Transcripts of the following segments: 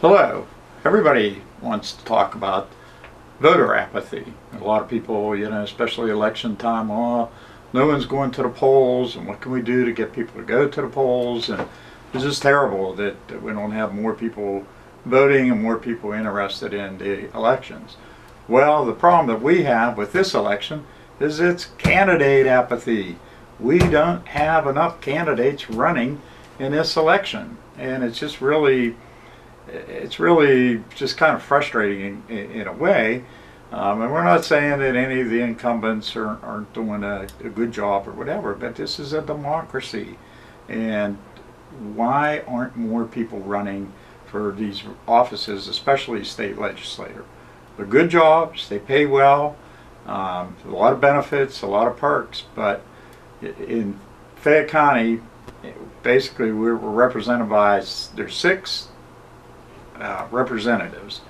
Hello. Everybody wants to talk about voter apathy. A lot of people, especially election time, oh, no one's going to the polls, and what can we do to get people to go to the polls? And it's just terrible that we don't have more people voting and more people interested in the elections. Well, the problem that we have with this election is it's candidate apathy. We don't have enough candidates running in this election, and it's really just kind of frustrating in a way. And we're not saying that any of the incumbents aren't doing a good job or whatever, but this is a democracy. And why aren't more people running for these offices, especially state legislator? They're good jobs, they pay well, a lot of benefits, a lot of perks, but in Fayette County, basically we're represented by, there's 6 representatives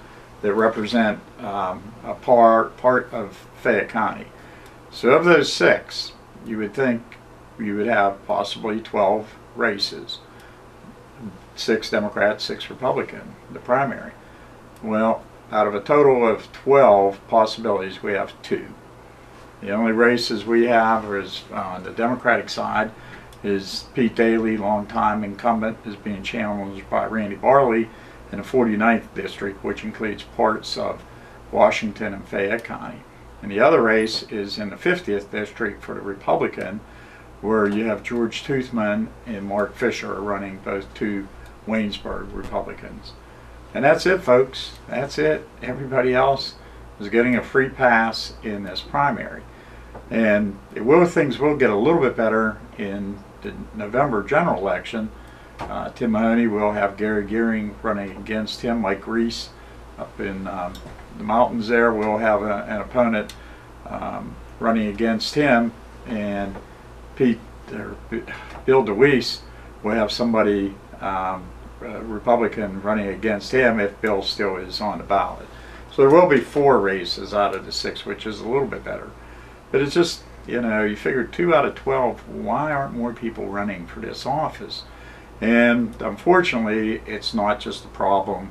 that represent a part of Fayette County. So of those 6, you would think you would have possibly 12 races, 6 Democrats, 6 Republican, the primary. Well, out of a total of 12 possibilities, we have 2. The only races we have is on the Democratic side is Pete Daly, longtime incumbent, is being challenged by Randy Barley in the 49th district, which includes parts of Washington and Fayette County. And the other race is in the 50th district for the Republican, where you have George Toothman and Mark Fisher running, both 2 Waynesburg Republicans. And that's it, folks. That's it. Everybody else is getting a free pass in this primary. And things will get a little bit better in the November general election. Tim Mahoney will have Gary Gearing running against him. Mike Reese up in the mountains there will have an opponent running against him, and Bill DeWeese will have somebody Republican running against him if Bill still is on the ballot. So there will be 4 races out of the 6, which is a little bit better. But it's just, you figure 2 out of 12, why aren't more people running for this office? And unfortunately, it's not just a problem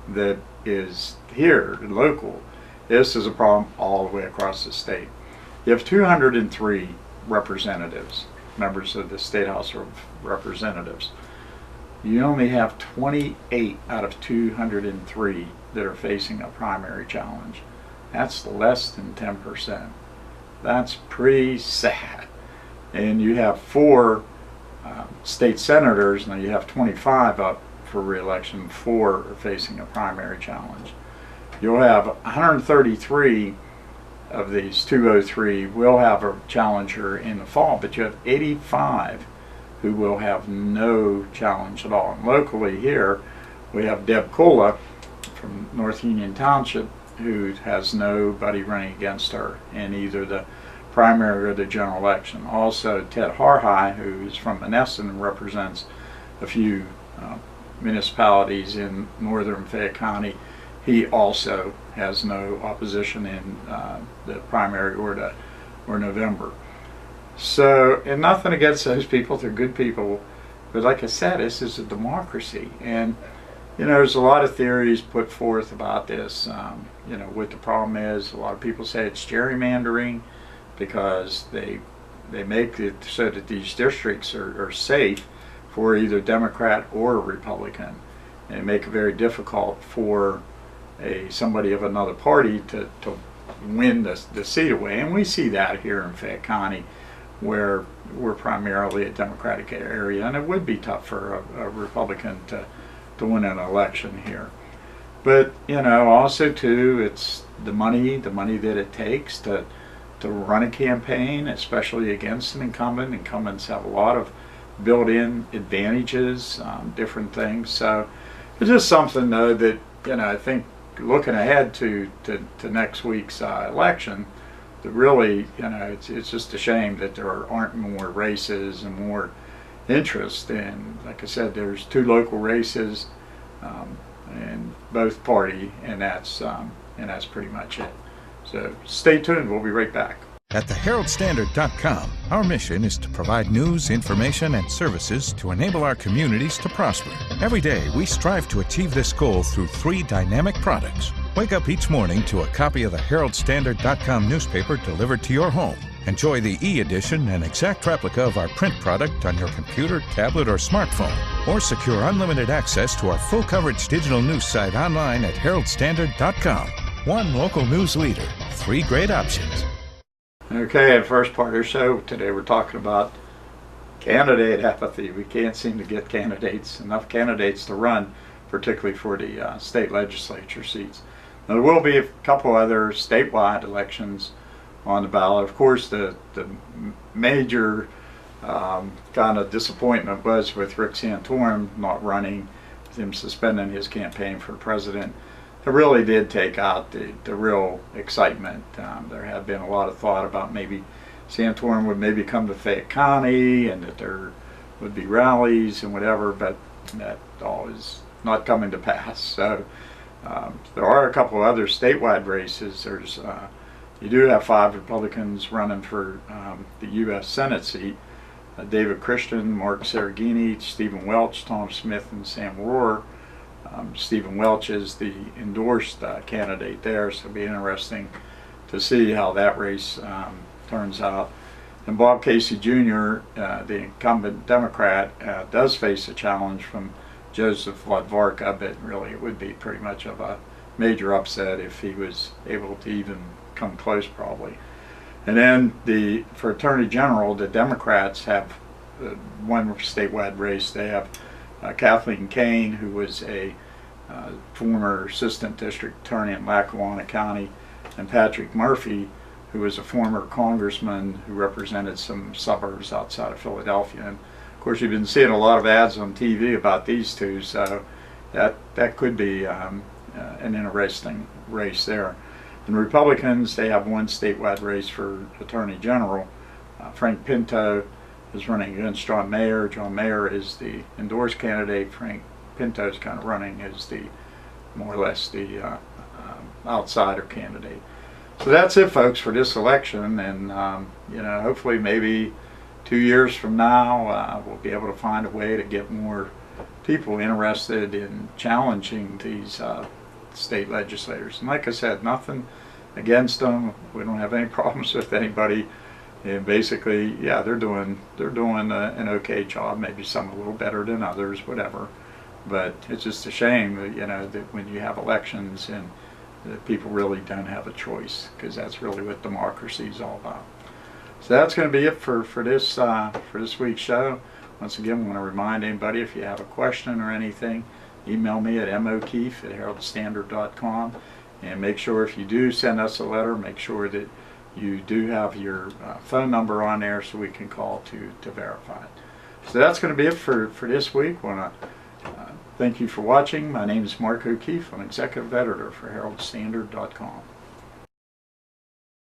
that is here, local. This is a problem all the way across the state. You have 203 representatives, members of the State House of Representatives. You only have 28 out of 203 that are facing a primary challenge. That's less than 10%. That's pretty sad. And you have 4 state senators. Now you have 25 up for re-election, 4 are facing a primary challenge. You'll have 133 of these 203 will have a challenger in the fall, but you have 85 who will have no challenge at all. And locally here, we have Deb Cola from North Union Township, who has nobody running against her in either the primary or the general election. Also, Ted Harhigh, who is from Menneson and represents a few municipalities in northern Fayette County, he also has no opposition in the primary or November. So, and nothing against those people, they're good people, but like I said, this is a democracy, and there's a lot of theories put forth about this. What the problem is, a lot of people say it's gerrymandering, because they make it so that these districts are safe for either Democrat or Republican, and make it very difficult for somebody of another party to win the seat away. And we see that here in Fayette County, where we're primarily a Democratic area, and it would be tough for a Republican to win an election here. But also too, it's the money that it takes to run a campaign, especially against an incumbent. Incumbents have a lot of built-in advantages, different things. So it's just something, though, that I think looking ahead to next week's election, that really it's just a shame that there aren't more races and more interest. And like I said, there's 2 local races in both party, and that's pretty much it. So stay tuned. We'll be right back. At theherald-standard.com, our mission is to provide news, information, and services to enable our communities to prosper. Every day, we strive to achieve this goal through 3 dynamic products. Wake up each morning to a copy of the Herald-Standard.com newspaper delivered to your home. Enjoy the e-edition and exact replica of our print product on your computer, tablet, or smartphone. Or secure unlimited access to our full-coverage digital news site online at Herald-Standard.com. One local news leader, 3 great options. Okay, the first part of the show today we're talking about candidate apathy. We can't seem to get enough candidates to run, particularly for the state legislature seats. Now, there will be a couple other statewide elections on the ballot. Of course, the major kind of disappointment was with Rick Santorum not running, him suspending his campaign for president. It really did take out the real excitement. There had been a lot of thought about maybe Santorum would maybe come to Fayette County and that there would be rallies and whatever, but that all is not coming to pass. So there are a couple of other statewide races. There's you do have 5 Republicans running for the U.S. Senate seat. David Christian, Mark Sergini, Stephen Welch, Tom Smith, and Sam Rohr. Stephen Welch is the endorsed candidate there, so it'll be interesting to see how that race turns out. And Bob Casey Jr., the incumbent Democrat, does face a challenge from Joseph Ladvarka, but really it would be pretty much of a major upset if he was able to even come close, probably. And then for Attorney General, the Democrats have one statewide race. They have Kathleen Kane, who was a former assistant district attorney in Lackawanna County, and Patrick Murphy, who was a former congressman who represented some suburbs outside of Philadelphia. And of course, you've been seeing a lot of ads on TV about these two, so that could be an interesting race there. And the Republicans, they have one statewide race for Attorney General. Frank Pinto is running against John Mayer. John Mayer is the endorsed candidate. Frank Pinto is kind of running as more or less the outsider candidate. So that's it, folks, for this election. And hopefully, maybe 2 years from now, we'll be able to find a way to get more people interested in challenging these state legislators. And like I said, nothing against them. We don't have any problems with anybody. And basically, yeah, they're doing an okay job. Maybe some a little better than others, whatever. But it's just a shame that that when you have elections and that people really don't have a choice, because that's really what democracy is all about. So that's going to be it for this week's show. Once again, I want to remind anybody, if you have a question or anything, email me at mokeefe@heraldstandard.com, and make sure if you do send us a letter, make sure that you do have your phone number on there so we can call to verify it. So that's going to be it for this week. I want to thank you for watching. My name is Mark O'Keefe. I'm Executive Editor for Herald-Standard.com.